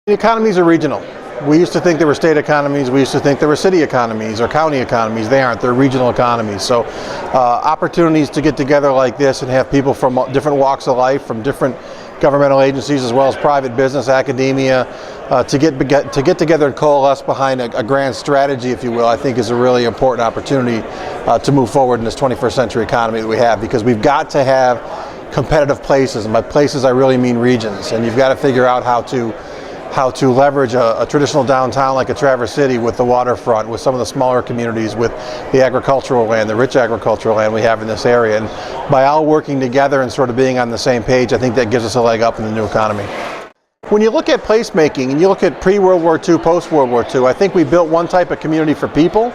Economies are regional. We used to think they were state economies. We used to think they were city economies or county economies. They aren't. They're regional economies. So opportunities to get together like this and have people from different walks of life, from different governmental agencies as well as private business, academia, to get together and coalesce behind a grand strategy, if you will, I think is a really important opportunity to move forward in this 21st century economy that we have, because we've got to have competitive places, and by places I really mean regions, and you've got to figure out how to leverage a traditional downtown like a Traverse City with the waterfront, with some of the smaller communities, with the agricultural land, the rich agricultural land we have in this area. And by all working together and sort of being on the same page, I think that gives us a leg up in the new economy. When you look at placemaking and you look at pre-World War II, post-World War II, I think we built one type of community for people,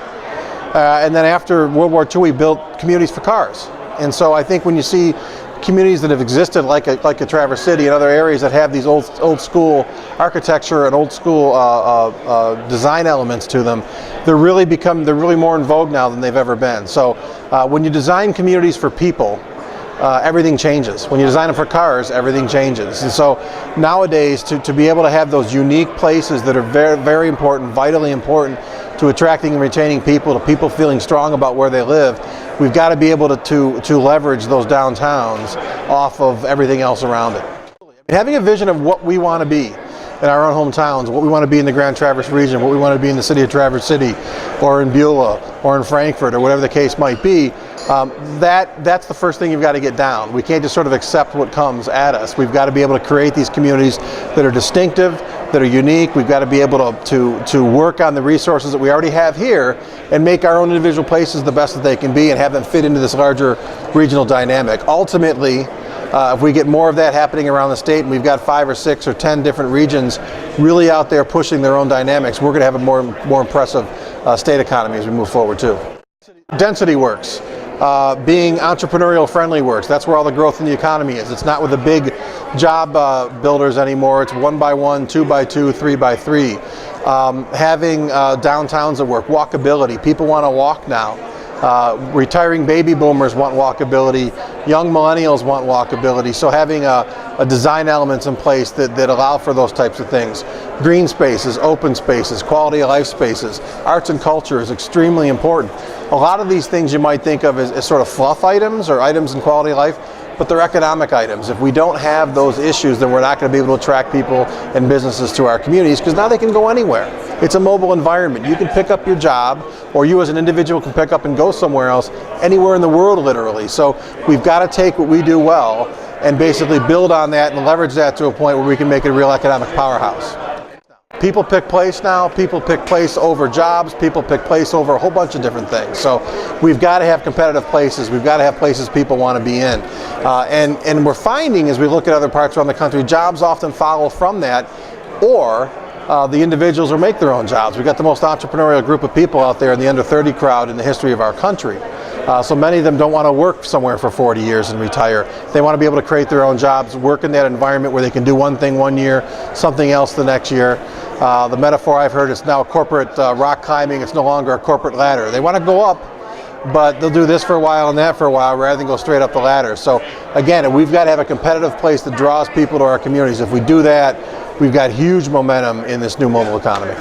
and then after World War II we built communities for cars. And so I think when you see communities that have existed like a Traverse City and other areas that have these old school architecture and old school design elements to them, they're really more in vogue now than they've ever been. So when you design communities for people, everything changes. When you design them for cars, everything changes. And so nowadays, to be able to have those unique places that are very, very important, vitally important to attracting and retaining people, to people feeling strong about where they live, we've got to be able to leverage those downtowns off of everything else around it. Having a vision of what we want to be in our own hometowns, what we want to be in the Grand Traverse region, what we want to be in the city of Traverse City, or in Beulah, or in Frankfurt, or whatever the case might be, that's the first thing you've got to get down. We can't just sort of accept what comes at us. We've got to be able to create these communities that are distinctive, that are unique. We've got to be able to work on the resources that we already have here and make our own individual places the best that they can be and have them fit into this larger regional dynamic. Ultimately, if we get more of that happening around the state, and we've got 5 or 6 or 10 different regions really out there pushing their own dynamics, we're going to have a more impressive state economy as we move forward too. Density works. Being entrepreneurial friendly works. That's where all the growth in the economy is. It's not with the big job builders anymore. It's 1 by 1, 2 by 2, 3 by 3. Having downtowns that work. Walkability. People want to walk now. Retiring baby boomers want walkability. Young millennials want walkability. So having a design elements in place that allow for those types of things. Green spaces, open spaces, quality of life spaces. Arts and culture is extremely important. A lot of these things you might think of as sort of fluff items or items in quality of life, but they're economic items. If we don't have those issues, then we're not going to be able to attract people and businesses to our communities, because now they can go anywhere. It's a mobile environment. You can pick up your job, or you as an individual can pick up and go somewhere else, anywhere in the world literally. So we've got to take what we do well and basically build on that and leverage that to a point where we can make it a real economic powerhouse. People pick place now. People pick place over jobs. People pick place over a whole bunch of different things. So we've got to have competitive places. We've got to have places people want to be in. And we're finding, as we look at other parts around the country, jobs often follow from that, or the individuals will make their own jobs. We've got the most entrepreneurial group of people out there in the under 30 crowd in the history of our country. So many of them don't want to work somewhere for 40 years and retire. They want to be able to create their own jobs, work in that environment where they can do one thing one year, something else the next year. The metaphor I've heard is now corporate rock climbing. It's no longer a corporate ladder. They want to go up, but they'll do this for a while and that for a while rather than go straight up the ladder. So again, we've got to have a competitive place that draws people to our communities. If we do that, we've got huge momentum in this new mobile economy.